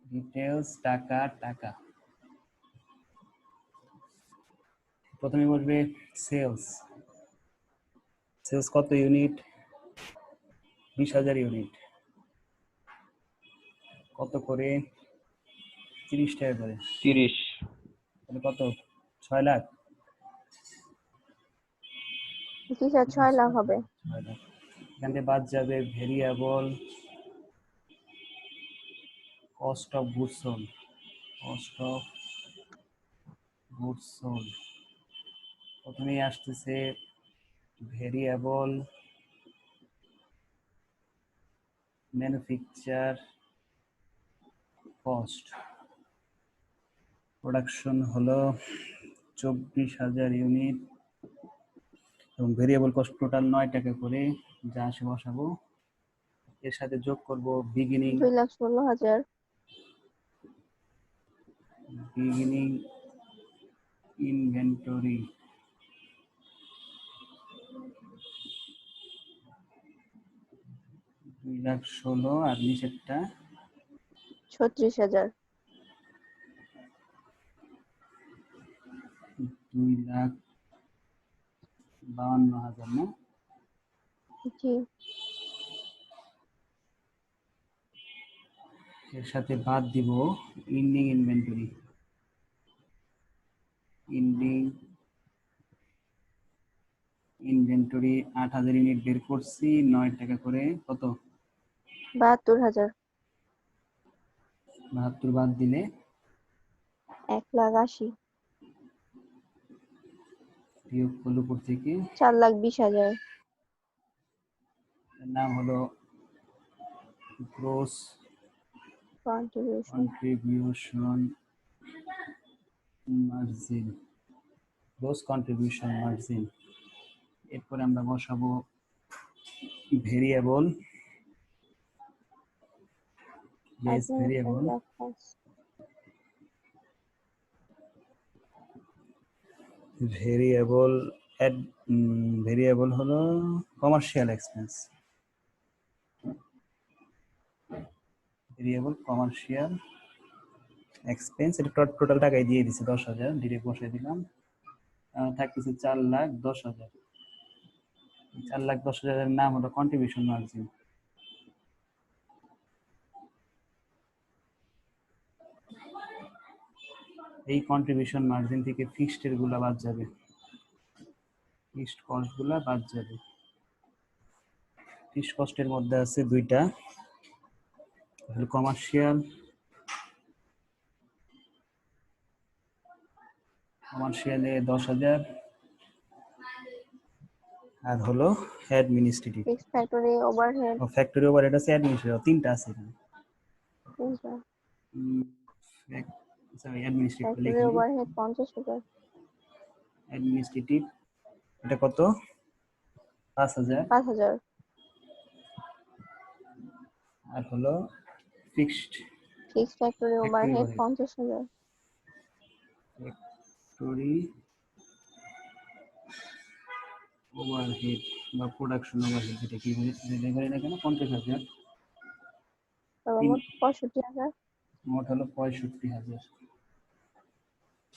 Details টাকা টাকা। প্রথমে বসবে সেলস। সেলস কত ইউনিট? 20,000 ইউনিট। কত করে? 30 টাকা করে। 30। তাহলে কত? 6 লাখ। জি স্যার, 6 লাখ হবে। 6 লাখ। এখান থেকে বাদ যাবে variable cost of goods sold. Cost of goods sold প্রথমেই আসতেছে ভেরিয়েবল ম্যানুফ্যাকচার কস্ট। প্রোডাকশন হলো 24,000 ইউনিট এবং ভেরিয়েবল কস্ট টোটাল 9 টাকা করে, যা আসে বসাবো। এর সাথে যোগ করব বিগিনিং 2,16,000। বিগিনিং ইনভেন্টরি 2,16,000 আর নিচেরটা 36,000। 2,52,000 না? জি। এর সাথে বাদ দিব ending inventory. Ending inventory 8,000 unit বের করছি, 9 টাকা করে। কত? 72,000। 72 বাদ দিলে 1,80,000। বিয়োগ করলে উপর থেকে 4,20,000। এর নাম হলো gross contribution. Contribution margin. Gross contribution margin. এরপরে আমরা বসাবো variable base variable variable variable হলো commercial expense, variable commercial expense, এটা টোটাল টাকায় দিয়ে দিছে 10,000, ডিরেক্ট বসাই দিলাম। থাকতেছে 4,10,000। 4,10,000 এর নাম হলো কন্ট্রিবিউশন মার্জিন। এই কন্ট্রিবিউশন মার্জিন থেকে ফিক্সড এর গুলা বাদ যাবে, ফিক্সড কস্ট গুলা বাদ যাবে। ফিক্সড কস্টের মধ্যে আছে দুইটা, কমার্শিয়াল কমার্শিয়ালে 10,000 আর হলো অ্যাডমিনিস্ট্রেটিভ। ফিক্সড ফ্যাক্টরি ওভারহেড ও ফ্যাক্টরি ওভারহেড আছে, অ্যাডমিনিস্ট্রেটিভ, তিনটা আছে এখানে। সরি অ্যাডমিনিস্ট্রেটিভ ফ্যাক্টরি লিখে নিই। ওভারহেড 50,000। অ্যাডমিনিস্ট্রেটিভ এটা কত? 5,000। 5,000। আর হলো fixed fixed factory overhead overhead। 50,000। Factory overhead বা প্রোডাকশন ওভারহেড, যেটা কি বলি না কেন, 50,000। তারপর মোট 65,000 মোট হলো 65,000।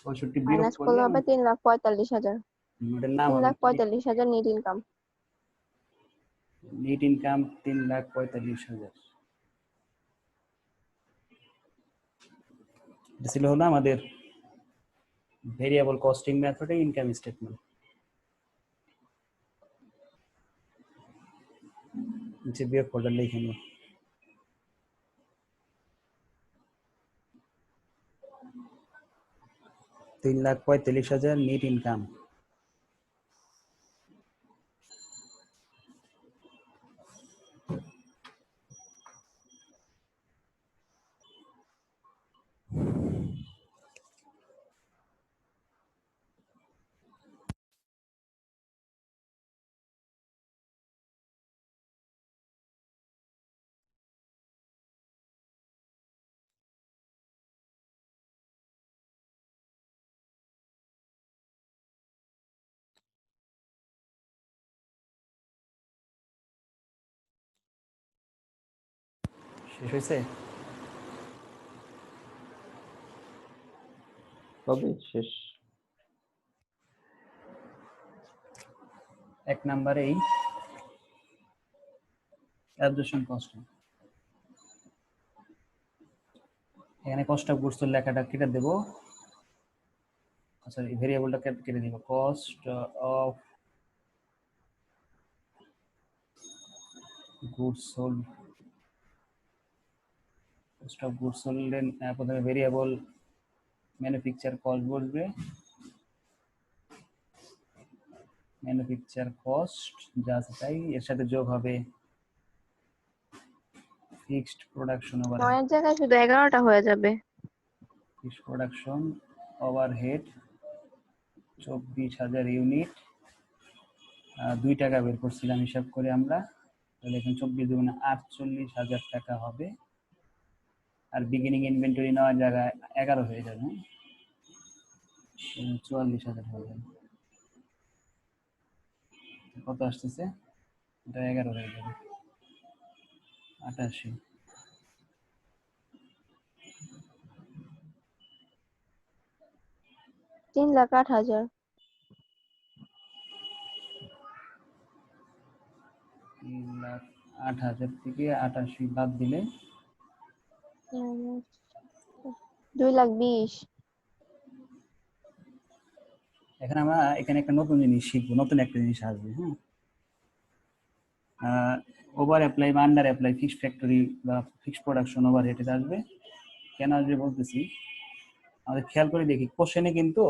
65 বিয়োগ মাইনাস করলে করলে হবে 3,45,000। এটার নাম হবে 3,45,000 নেট ইনকাম। Net income 3,45,000। এটা ছিল হলো আমাদের ভেরিয়েবল কস্টিং মেথডে ইনকাম স্টেটমেন্ট। নিচে বিয়োগ করলে লিখে নিই। $3,45,000 নেট ইনকাম। শেষ হয়েছে? তবে শেষ। এক নম্বরেই অ্যাবজর্পশন কস্ট, এখানে কস্ট অফ গুডস লেখাটা কেটে দেব, সরি ভেরিয়েবলটা কেটে দিব, cost of goods sold. Cost of goods sold এর প্রথমে ভেরিয়েবল ম্যানুফ্যাকচার কস্ট বসবে, ম্যানুফ্যাকচার কস্ট যা আছে তাই, এর সাথে যোগ হবে ফিক্সড প্রোডাকশন ওভারহেড। 9 এর জায়গায় শুধু 11টা হয়ে যাবে। Fixed production overhead 24,000 unit. 2 টাকা বের করছিলাম হিসাব করে আমরা, তাহলে এখন 24 দুগুণে 48,000 টাকা হবে। আর বিগিনিং ইনভেন্টরি নেওয়ার জায়গায় 11 হয়ে যাবে, 44,000 হয়ে যাবে। কত আসতেছে? এটা 11 হয়ে যাবে, 88। $3,08,000। 3,08,000 থেকে 88 বাদ দিলে 2,20,000। এখন আমরা এখানে একটা নতুন জিনিস শিখবো, নতুন একটা জিনিস আসবে। হ্যাঁ, ওভার অ্যাপ্লাই বা আন্ডার অ্যাপ্লাই ফিক্সড ফ্যাক্টরি বা ফিক্সড প্রোডাকশন ওভারহেড এটা আসবে। কেন আসবে বলতেছি, আমাদের খেয়াল করে দেখি কোশ্চেনে, কিন্তু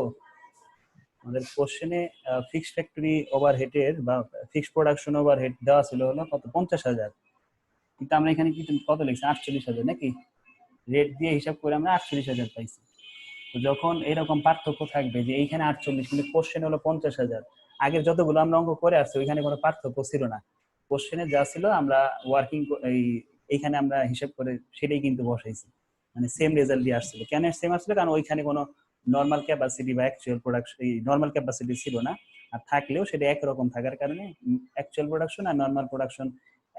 আমাদের কোশ্চেনে ফিক্সড ফ্যাক্টরি ওভারহেডের বা ফিক্সড প্রোডাকশন ওভারহেড দেওয়া ছিল হলো কত, 50,000, কিন্তু আমরা এখানে কি কত লিখছি, 48,000 নাকি? রেট দিয়ে হিসাব করে আমরা 48,000 পাইছি। তো যখন এরকম পার্থক্য থাকবে যে এইখানে 48 কিন্তু কোশ্চেন হলো 50,000, আগের যতগুলো আমরা অঙ্ক করে আসছি ওইখানে কোনো পার্থক্য ছিল না, কোশ্চেনে যা ছিল আমরা ওয়ার্কিং এইখানে আমরা হিসাব করে সেটাই কিন্তু বসাইছি, মানে সেম রেজাল্ট দিয়ে আসছিল। কেন সেম আসছিল? কারণ ওইখানে কোনো নর্মাল ক্যাপাসিটি বা অ্যাকচুয়াল প্রোডাকশন, এই নর্মাল ক্যাপাসিটি ছিল না, আর থাকলেও সেটা একরকম থাকার কারণে অ্যাকচুয়াল প্রোডাকশন আর নর্মাল প্রোডাকশন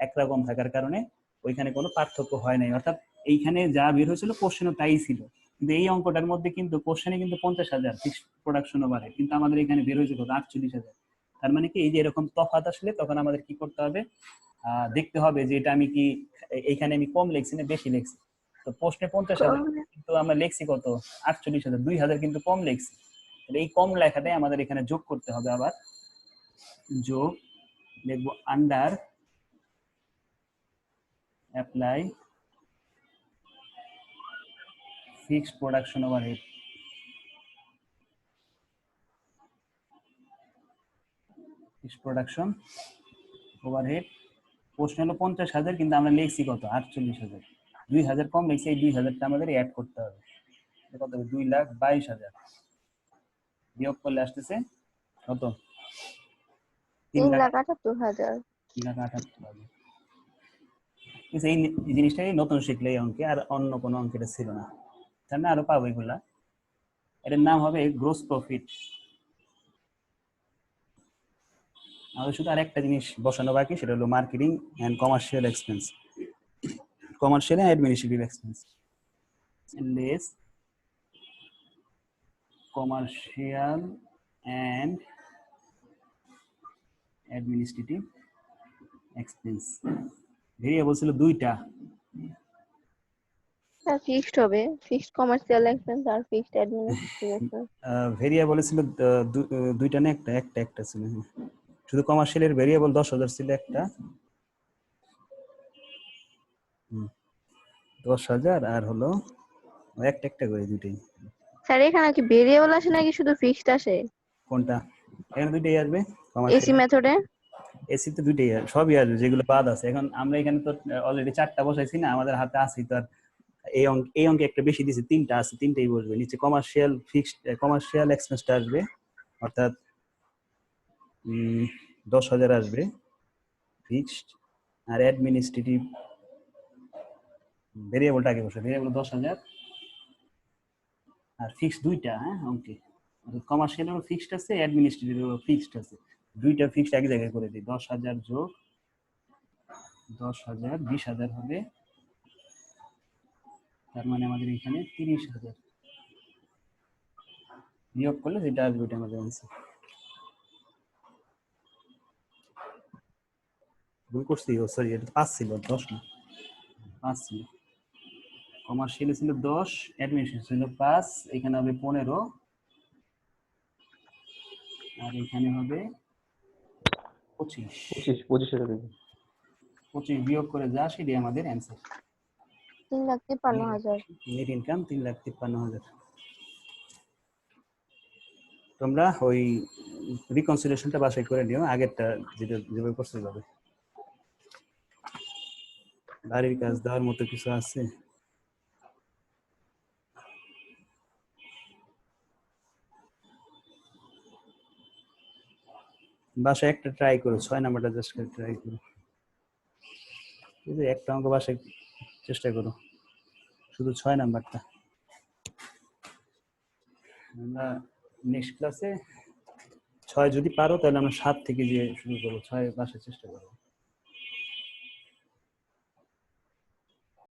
একরকম থাকার কারণে ওইখানে কোনো পার্থক্য হয় নাই। অর্থাৎ এইখানে যা বের হয়েছিল কোশ্চেনও তাই ছিল, কিন্তু এই অঙ্কটার মধ্যে কিন্তু কোশ্চেনে কিন্তু 50,000 ফিক্সড প্রোডাকশন ওভারে, কিন্তু আমাদের এখানে বের হয়েছিল 48,000। তার মানে কি এই যে এরকম তফাৎ আসলে তখন আমাদের কি করতে হবে, দেখতে হবে যে এটা আমি কি এইখানে আমি কম লিখছি না বেশি লিখছি। তো প্রশ্নে 50,000 কিন্তু আমরা লিখছি কত, 48,000, 2,000 কিন্তু কম লিখছি। তাহলে এই কম লেখাটাই আমাদের এখানে যোগ করতে হবে, আবার যোগ লিখবো under apply fixed production overhead. Fixed production overhead প্রশ্ন হলো 50,000, কিন্তু আমরা লিখছি কত, 48,000। 2,000 কম লিখছি, এই 2,000টা আমাদের অ্যাড করতে হবে। কত হবে, 2,22,000 বিয়োগ করলে আসতেছে কত, 3,78,000। 3,78,000। এই জিনিসটাই নতুন শিখলে এই অঙ্কে, আর অন্য কোনো অঙ্কে ছিল না, তার না আরো পাবো এগুলা। এটার নাম হবে গ্রোস প্রফিট। আমাদের শুধু আরেকটা জিনিস বসানো বাকি, সেটা হলো marketing and commercial expense, commercial and administrative expense, less commercial and administrative expense. Variable ছিল দুইটা, ফিক্সড হবে, ফিক্সড কমার্শিয়াল এক্সপেন্স আর ফিক্সড অ্যাডমিনিস্ট্রেটিভ এক্সপেন্স। ভেরিয়েবল ছিল দুইটা না একটা ছিল, শুধু কমার্শিয়ালের ভেরিয়েবল 10,000 ছিল একটা, 10,000, আর হলো একটা করে দুইটাই। স্যার এখানে কি ভেরিয়েবল আসে নাকি শুধু ফিক্সড আসে? কোনটা, এখানে দুইটাই আসবে এসি কমার্শিয়াল, মেথডে? এসি তো দুইটাই আসবে, সবই আসবে যেগুলো বাদ আছে। এখন আমরা এখানে তো অলরেডি 4টা বসাইছি না, আমাদের হাতে আছে তো, আর এই অঙ্কে একটা বেশি দিয়েছে, 3টা আছে, 3টাই বসবে। নিচে কমার্শিয়াল ফিক্সড কমার্শিয়াল এক্সপেন্সটা আসবে, অর্থাৎ 10,000 আসবে ফিক্সড, আর অ্যাডমিনিস্ট্রেটিভ ভেরিয়েবলটা আগে বসে, ভেরিয়েবল 10,000 আর ফিক্সড দুইটা। হ্যাঁ অঙ্কে কমার্শিয়ালেরও ফিক্সড আছে, অ্যাডমিনিস্ট্রেটিভেরও ফিক্সড আছে, দুইটা ফিক্সড এক জায়গায় করে দিই। 10,000 যোগ 10,000 20,000 হবে, তার মানে আমাদের এখানে 30,000 বিয়োগ করলে যেটা আসবে ওইটা আমাদের অ্যান্সার। ভুল করছি, ও সরি, এটা 5 ছিল, 10 না, 5 ছিল। কমার্শিয়াল ছিল 10, অ্যাডমিনিস্ট্রেটিভ ছিল 5, এখানে হবে 15, আর এখানে হবে 25। 25,000 25 বিয়োগ করে যা সেটাই আমাদের অ্যান্সার। 3,53,000। Net income 3,53,000। তোমরা ওই রিকনসিলিয়েশনটা বাসায় করে নিও, আগেরটা যেভাবে করতে যাবে। বাড়ির কাজ দেওয়ার মতো কিছু আছে? বাসায় একটা ট্রাই করো, 6 নাম্বারটা জাস্ট করে ট্রাই করো, একটা অঙ্ক বাসায় চেষ্টা করো, শুধু 6 নাম্বারটা। আমরা নেক্সট ক্লাসে 6 যদি পারো তাহলে আমরা 7 থেকে যে শুরু করবো, 6 বাসায় চেষ্টা করবো।